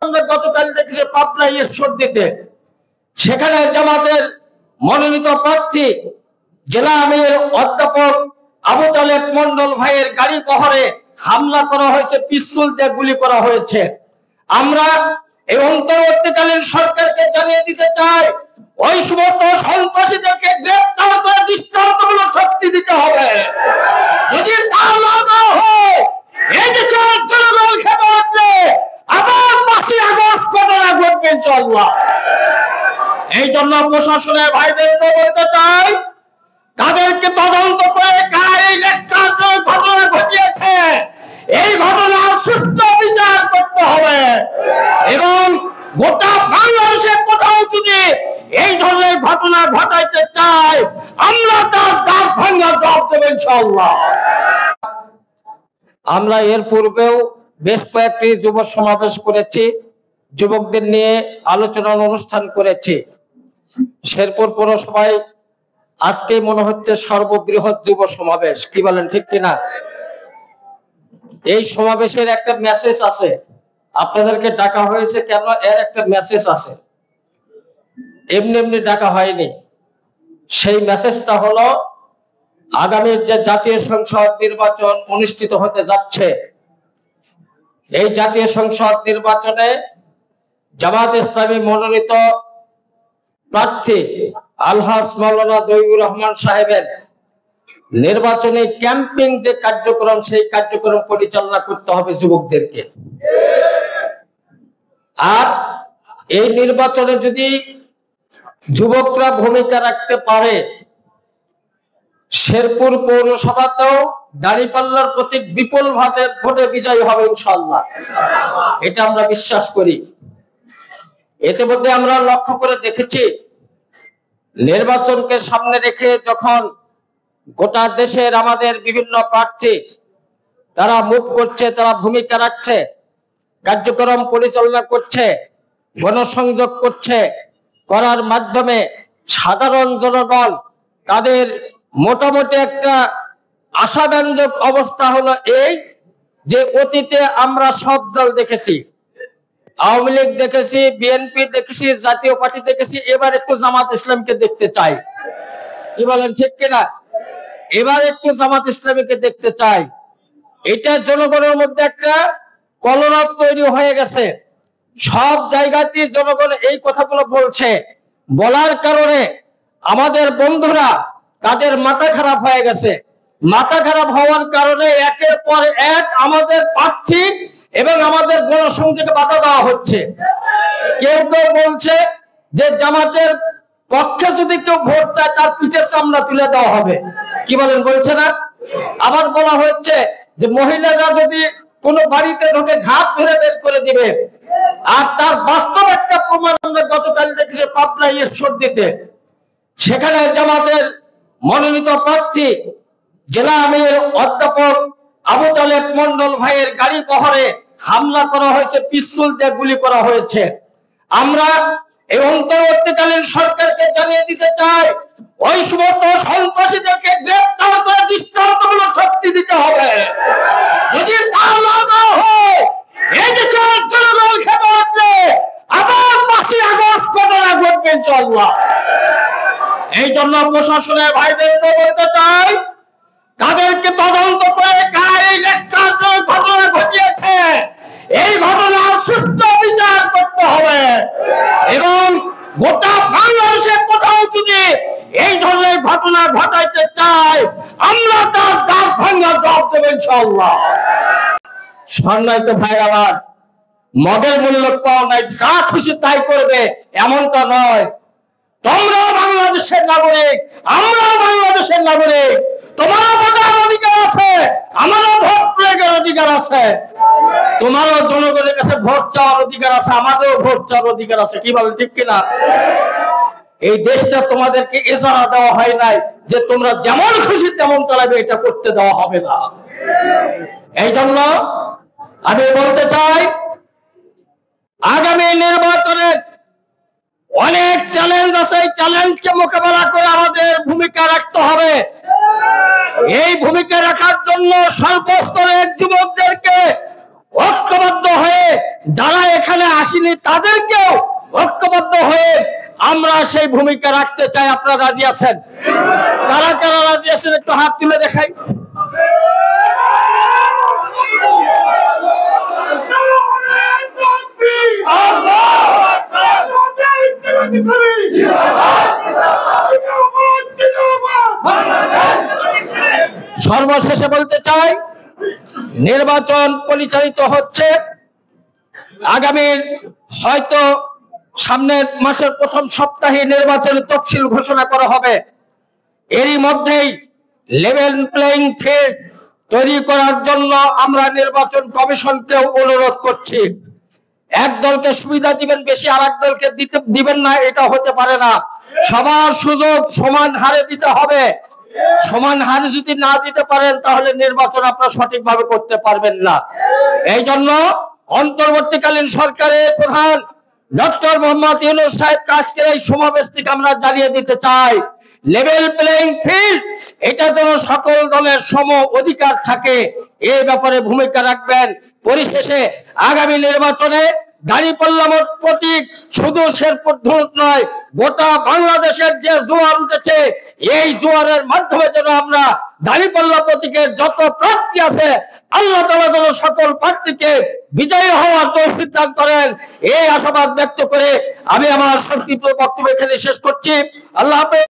গতকাল দেখেছি পাবনা ঈশ্বরদীতে, সেখানে জামাতের মনোনীত প্রার্থী জেলা আমির অধ্যাপক আবু তালেব মন্ডল ভাইয়ের গাড়ি বহরে হামলা করা হয়েছে, পিস্তল দিয়ে গুলি করা হয়েছে। আমরা এই অন্তর্বর্তীকালীন সরকারকে জানিয়ে দিতে চাই, ওই সমস্ত সন্ত্রাসীদেরকে গ্রেফতার করে দৃষ্টান্তমূলক শাস্তি দিতে হবে। যদি তা না দেওয়া হয়, এই দেশের জনগণ খেপে উঠলে আবার 5ই আগস্ট ঘটনা ঘটবে ইনশাআল্লাহ। এই জন্য প্রশাসনের ভাইদেরকে বলতে চাই, তাদেরকে তদন্ত করে এই ঘটনা ঘটিয়েছে, এই ঘটনার সুস্থ বিচার করতে হবে এবং গোটা বাংলাদেশে কোথাও যদি এই ধরনের ঘটনা ঘটাইতে চায়, আমরা তার দাঁত ভাঙা জবাব দেব ইনশাআল্লাহ। আমরা এর পূর্বেও বেশ কয়েকটি যুব সমাবেশ করেছি, যুবকদের নিয়ে আলোচনার অনুষ্ঠান করেছি। শেরপুর পৌরসভায় আজকে মনে হচ্ছে সর্ববৃহৎ যুব সমাবেশ, কি বলেন ঠিক কিনা? এই সমাবেশের একটা মেসেজ আছে, আপনাদেরকে ডাকা হয়েছে কেন, এর একটা মেসেজ আছে, এমনি এমনি ডাকা হয়নি। সেই মেসেজটা হলো, আগামীর যে জাতীয় সংসদ নির্বাচন অনুষ্ঠিত হতে যাচ্ছে, এই জাতীয় সংসদ নির্বাচনে জামাত ইসলামী মনোনীত প্রার্থী আলহাজ মাওলানা দইউর রহমান সাহেবের নির্বাচনী ক্যাম্পিং যে কার্যক্রম, সেই কার্যক্রম পরিচালনা করতে হবে যুবকদেরকে। আর এই নির্বাচনে যদি যুবকরা ভূমিকা রাখতে পারে, শেরপুর পৌরসভাতেও দাঁড়িপাল্লার প্রতীক বিপুল ভোটে বিজয়ী হবে ইনশাআল্লাহ, এটা আমরা বিশ্বাস করি। এতে মধ্যে আমরা লক্ষ্য করে দেখেছি, নির্বাচনকে সামনে রেখে যখন গোটা দেশের আমাদের বিভিন্ন প্রার্থী তারা মুভ করছে, তারা ভূমিকা রাখছে, কার্যক্রম পরিচালনা করছে, গণসংযোগ করছে, করার মাধ্যমে সাধারণ জনগণ তাদের মোটামুটি একটা আশাব্যঞ্জক অবস্থা হলো এই যে, অতীতে আমরা সব দল দেখেছি, আওয়ামী লীগ দেখেছি, বিএনপি দেখেছি, জাতীয় পার্টি দেখেছি, এবার একটু জামাত ইসলামকে দেখতে চাই, কি বলেন ঠিক কিনা? এবার একটু জামাত ইসলামীকে দেখতে চাই। এটা জনগণের মধ্যে একটা কলরব তৈরি হয়ে গেছে, সব জায়গাতে জনগণ এই কথাগুলো বলছে, বলার কারণে আমাদের বন্ধুরা তাদের মাথা খারাপ হয়ে গেছে। মাথা খারাপ হওয়ার কারণে একের পর এক আমাদের প্রার্থী এবং আমাদের গণসংযোগে বাধা দেওয়া হচ্ছে। কেউ কেউ বলছে যে জামাতের পক্ষে যদি কেউ ভোট চায় তার পিঠের চামড়া তুলে দেওয়া হবে, কি বলেন, বলছে না? আবার বলা হচ্ছে যে মহিলারা যদি কোনো বাড়িতে ঢোকে ঘাট ধরে বের করে দিবে। আর তার বাস্তব একটা প্রমাণ আমরা গতকাল দেখেছি পাবনা ঈশ্বরদীতে, সেখানে জামাতের মনোনীত প্রার্থী জেলা আমির অধ্যাপক আবু তালেব মন্ডল ভাইয়ের গাড়ি বহরে হামলা করা হয়েছে, পিস্তল দিয়ে গুলি করা হয়েছে। আমরা এই অন্তর্বর্তীকালীন সরকারকে জানিয়ে দিতে চাই, ওই সমস্ত সন্ত্রাসীদেরকে গ্রেফতার করে দৃষ্টান্তমূলক শাস্তি দিতে হবে। যদি তা না দেওয়া হয়, এই দেশের জনগণ খেপে উঠলে আবার 5ই আগস্ট ঘটনা ঘটবে ইনশাআল্লাহ। এই জন্য প্রশাসনের ভাইদেরকে বলতে চাই, তাদেরকে তদন্ত করে এই ঘটনা ঘটিয়েছে, এই ঘটনার সুস্থ বিচার করতে হবে এবং গোটা বাংলাদেশে কোথাও যদি এই ধরনের ঘটনা ঘটাইতে চায়, আমরা তার দাঁত ভাঙা জবাব দেব ইনশাআল্লাহ। সম্মানিত ভাই আমার, মদের মূল্য পাওয়া নাই, যা খুশি তাই করবে এমনটা নয়। তোমরাও বাংলাদেশের নাগরিক, আমরাও বাংলাদেশের নাগরিক, তোমারও ভোটার অধিকার আছে, আমারও ভোট প্রয়োগের অধিকার আছে, তোমারও জনগণের কাছে ভোট চাওয়ার অধিকার আছে, আমাদেরও ভোট চাওয়ার অধিকার আছে, কি বলেন ঠিক কিনা? এই দেশটা তোমাদেরকে ইজারা দেওয়া হয় নাই যে তোমরা যেমন খুশি তেমন চালাবে, এটা করতে দেওয়া হবে না। এই জন্য আমি বলতে চাই, আগামী নির্বাচনে অনেক চ্যালেঞ্জ আছে, এই চ্যালেঞ্জকে মোকাবেলা করে আমাদের ভূমিকা রাখতে হবে। এই ভূমিকা রাখার জন্য সর্বস্তরের যুবকদেরকে ঐক্যবদ্ধ হয়ে যারা এখানে আসেনি তাদেরকেও ঐক্যবদ্ধ হয়ে আমরা সেই ভূমিকা রাখতে চাই। আপনারা রাজি আছেন? কারা কারা রাজি আছেন একটু হাত তুলে দেখাই। সর্বশেষে বলতে চাই, নির্বাচন পরিচালিত হচ্ছে। আগামীর হয়তো সামনের মাসের প্রথম সপ্তাহে নির্বাচনের তফসিল ঘোষণা করা হবে। এরই মধ্যেই লেভেল প্লেইং ফিল্ড তৈরি করার জন্য আমরা নির্বাচন কমিশনকে অনুরোধ করছি। এক দলকে সুবিধা দিবেন বেশি, আর এক দলকে দিবেন না, এটা হতে পারে না। সবার সুযোগ সমান হারে দিতে হবে। সমান হারে যদি না দিতে পারেন তাহলে নির্বাচন আপনারা সঠিকভাবে করতে পারবেন না। এই জন্য অন্তর্বর্তীকালীন সরকারের প্রধান ডক্টর মোহাম্মদ ইউনূস সাহেবকে আজকের এই সমাবেশ থেকে আমরা জানিয়ে দিতে চাই, লেভেল প্লেইং ফিল্ড এটা যেন সকল দলের সম অধিকার থাকে, এই ব্যাপারে ভূমিকা রাখবেন। পরিশেষে আগামী নির্বাচনে দাঁড়িপাল্লা মত প্রতীক শুধু শেরপুর নয়, গোটা বাংলাদেশের যে জোয়ার উঠেছে, এই জোয়ারের মাধ্যমে যেন আমরা দাঁড়িপাল্লা প্রতীকের যত প্রার্থী আছে আল্লাহ তাআলা যেন সকল প্রার্থীকে বিজয়ী হওয়ার তৌফিক দান করেন, এই আশাবাদ ব্যক্ত করে আমি আমার সংক্ষিপ্ত বক্তব্য এখানে শেষ করছি। আল্লাহ হাফেজ।